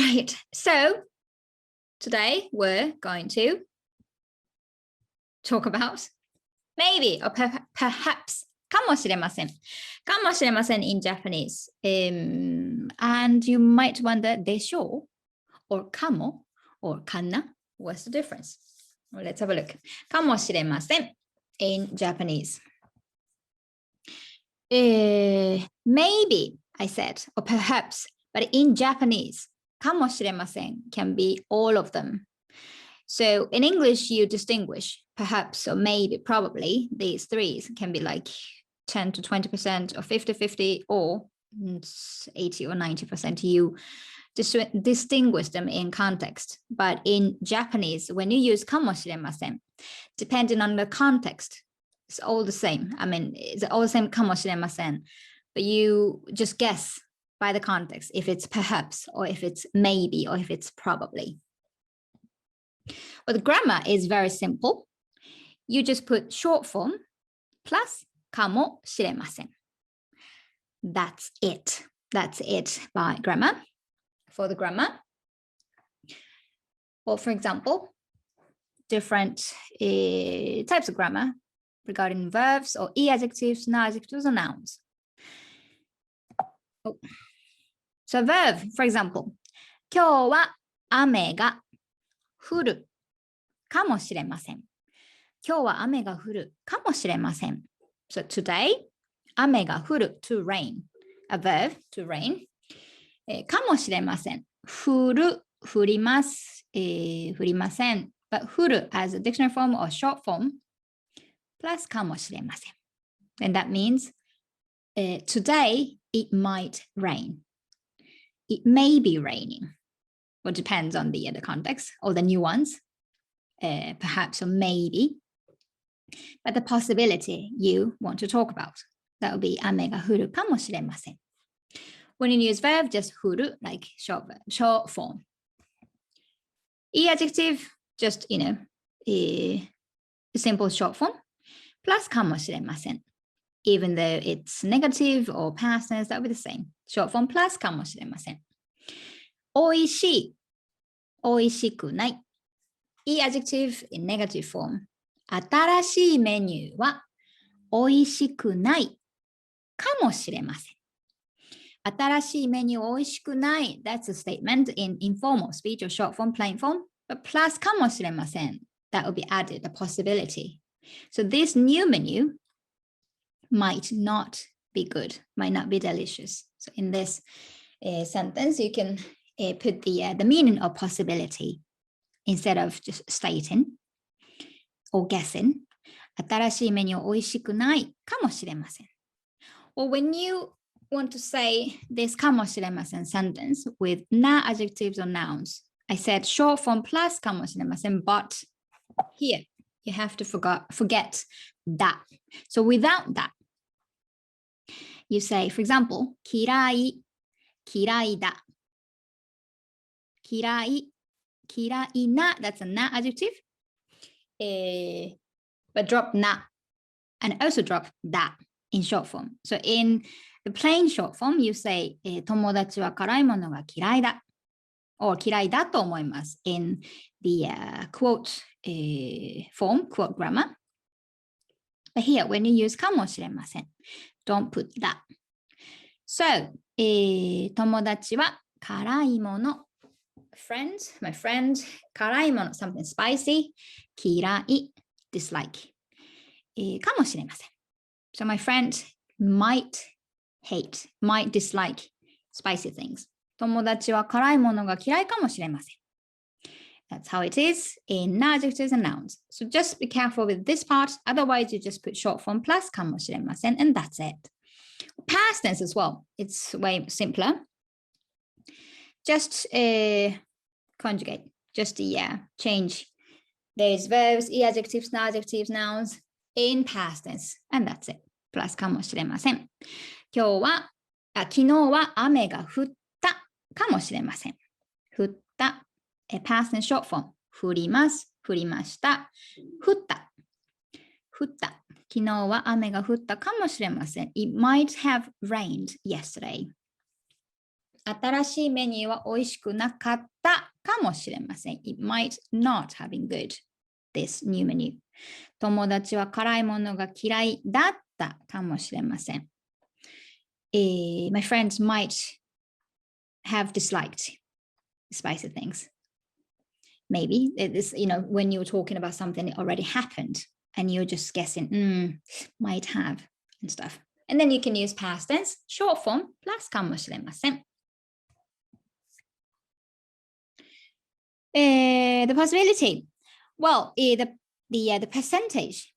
Right, so today we're going to talk about maybe or perhaps かもしれません。かもしれません in Japanese. And you might wonder, でしょう or かも or かな? What's the difference? Well, let's have a look. かもしれません in Japanese. Maybe, I said, or perhaps, but in Japanese, かもしれません can be all of them. So in English, you distinguish perhaps or maybe, probably. These threes can be like 10 to 20% or 50-50 or 80 or 90%. You distinguish them in context. But in Japanese, when you use かもしれません, depending on the context, it's all the same. I mean, it's all the same かもしれません, but you just guess by the context if it's perhaps or if it's maybe or if it's probably. But the grammar is very simple. You just put short form plus かもしれません. That's it. That's it by grammar. For the grammar. Or for example, different types of grammar regarding verbs or adjectives, non-adjectives, or nouns. Oh. So verb, for example, 今日は雨が降るかもしれません。今日は雨が降るかもしれません。So today, 雨が降る to rain. A verb to rain. かもしれません。降る、降ります、降りません。But 降る as a dictionary form or short form plus かもしれません。And that means today it might rain. It may be raining. Well, depends on the context or the nuance, perhaps or maybe. But the possibility you want to talk about, that would be 雨が降るかもしれません. When you use verb, just 降る, like short form. Adjective, just, a simple short form, plus かもしれません. Even though it's negative or past tense, that would be the same. Short form plus かもしれません. おいしい、おいしくない。Adjective in negative form. 新しいメニューはおいしくないかもしれません。新しいメニューおいしくない。That's a statement in informal speech or short form, plain form. But plus かもしれません. That would be added, a possibility. So this new menu might not be good, might not be delicious. So in this sentence, you can put the meaning of possibility instead of just stating or guessing. 新しいメニューおいしくないかもしれません. Or when you want to say this かもしれません sentence with na adjectives or nouns, I said short form plus かもしれません, but here you have to forget that. So without that, you say, for example, 嫌い、嫌いだ。嫌い、嫌いな, that's a na adjective. But drop na and also drop that in short form. So in the plain short form, you say, 友達は辛いものが嫌いだ。or 嫌いだと思います in the quote form, quote grammar. But here, when you use かもしれません, don't put that. So, 友達は辛いもの。My friend, 辛いもの, something spicy. 嫌い, dislike. かもしれません. So my friend might dislike spicy things. 友達は辛いものが嫌いかもしれません. That's how it is in adjectives and nouns. So just be careful with this part. Otherwise, you just put short form plus かもしれません and that's it. Past tense as well. It's way simpler. Just conjugate. Just change those verbs, adjectives, non-adjectives, nouns in past tense. And that's it. Plus かもしれません.昨日は雨が降ったかもしれません. 降った。past and short form. 降ります。降りました。降った。降った。昨日は雨が降ったかもしれません. It might have rained yesterday. 新しいメニューは美味しくなかったかもしれません。It might not have been good, this new menu. 友達は辛いものが嫌いだったかもしれません。My friends might have disliked spicy things. Maybe it's, when you're talking about something that already happened and you're just guessing, might have and stuff. And then you can use past tense, short form, plus かもしれません。The possibility. Well, the percentage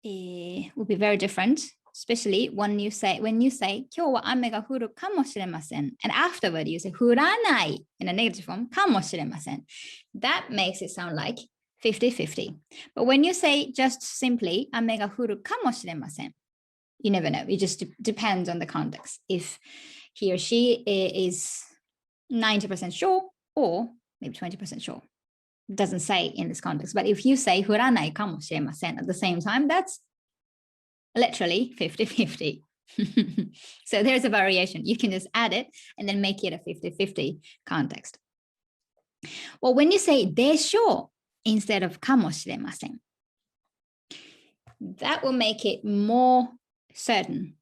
will be very different, especially when you say 今日は雨が降るかもしれません and afterward you say 降らない in a negative form かもしれません that makes it sound like 50-50 but when you say just simply 雨が降るかもしれません you never know, it just depends on the context if he or she is 90% sure or maybe 20% sure. Doesn't say in this context, but if you say 降らないかもしれません at the same time, that's literally 50-50. So there's a variation. You can just add it and then make it a 50-50 context. Well, when you say でしょう instead of かもしれません, that will make it more certain,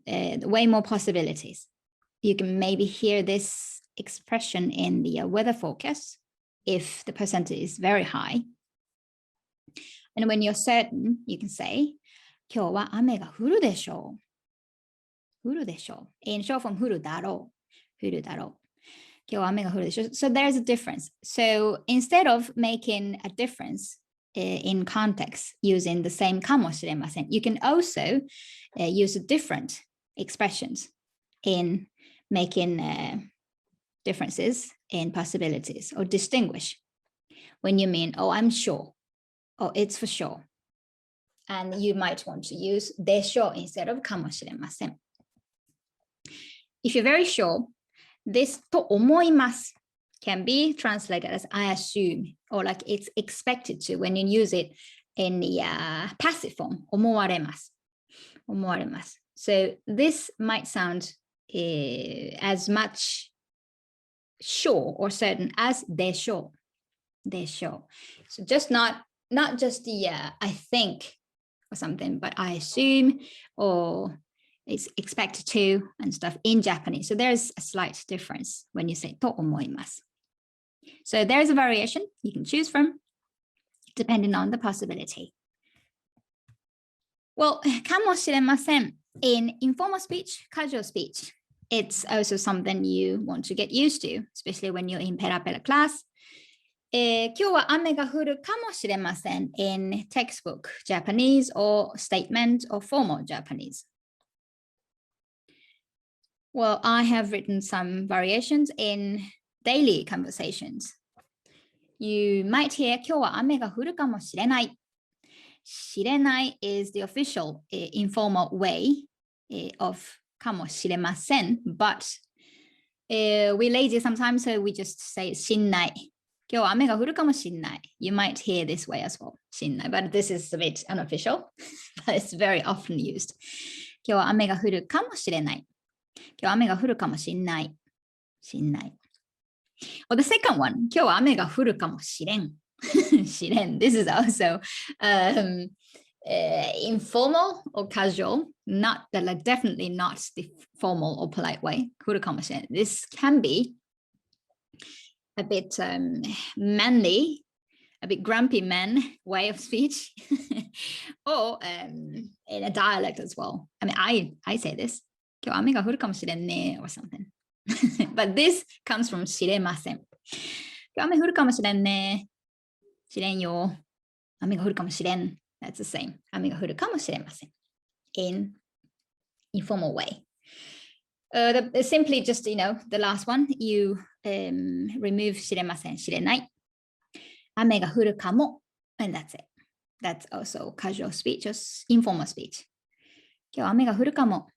way more possibilities. You can maybe hear this expression in the weather forecast if the percentage is very high. And when you're certain, you can say, 今日は雨が降るでしょう。降るでしょう。In short form, 降るだろう。降るだろう。今日は雨が降るでしょう。So there's a difference. So instead of making a difference in context using the same かもしれません, you can also use different expressions in making differences in possibilities or distinguish when you mean, oh, I'm sure, or it's for sure. And you might want to use でしょう instead of かもしれません. If you're very sure, this と思います can be translated as I assume, or like it's expected to when you use it in the passive form, 思われます。思われます. So this might sound as much sure or certain as でしょう. でしょう. So just not just the I think or something, but I assume or it's expected to and stuff in Japanese. So there's a slight difference when you say と思います. So there's a variation you can choose from depending on the possibility. Well, かもしれません in informal speech, casual speech, it's also something you want to get used to, especially when you're in Pera Pera class. 今日は雨が降るかもしれません in textbook Japanese or statement or formal Japanese. Well, I have written some variations in daily conversations. You might hear 今日は雨が降るかもしれない。しれない is the official informal way of かもしれません but we lazy sometimes, so we just say しんない。今日は雨が降るかもしれない。You might hear this way as well. しんない。But this is a bit unofficial, but it's very often used. 今日は雨が降るかもしれない。今日は雨が降るかもしれない。しんない。Or the second one, 今日は雨が降るかもしれん。しれん. This is also informal or casual, not like definitely not the formal or polite way. 降るかもしれん. This can be a bit manly, a bit grumpy man way of speech, or in a dialect as well. I mean, I say this, 今日雨が降るかもしれんね or something. But this comes from しれません。今日雨降るかもしれんね。しれんよ。雨が降るかもしれん。That's the same. 雨が降るかもしれません。In informal way. Simply just, the last one, you remove しれません、しれない。雨が降るかも and that's it. That's also casual speech, just informal speech. 今日雨が降るかも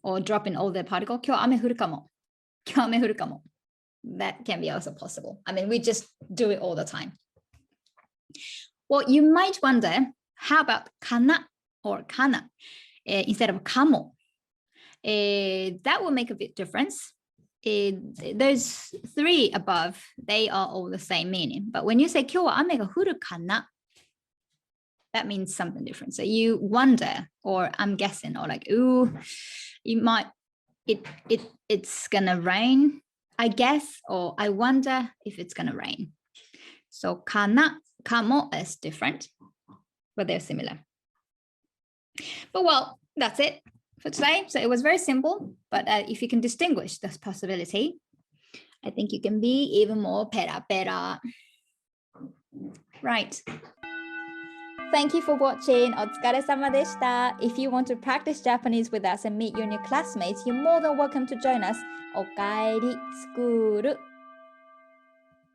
or drop in all the particle. 今日雨降るかも。今日雨降るかも。That can be also possible. I mean, we just do it all the time. Well, you might wonder, how about かな or かな、instead of かも? That will make a bit difference. those three above, they are all the same meaning. But when you say 今日は雨が降るかな, that means something different. So you wonder, or I'm guessing, or like, ooh, you might, it's gonna rain, I guess, or I wonder if it's gonna rain. So かな, かも is different, but they're similar. But well, that's it for today. So it was very simple, but if you can distinguish this possibility, I think you can be even more pera pera. Right. Thank you for watching. お疲れ様でした。If you want to practice Japanese with us and meet your new classmates, you're more than welcome to join us. おかえりスクール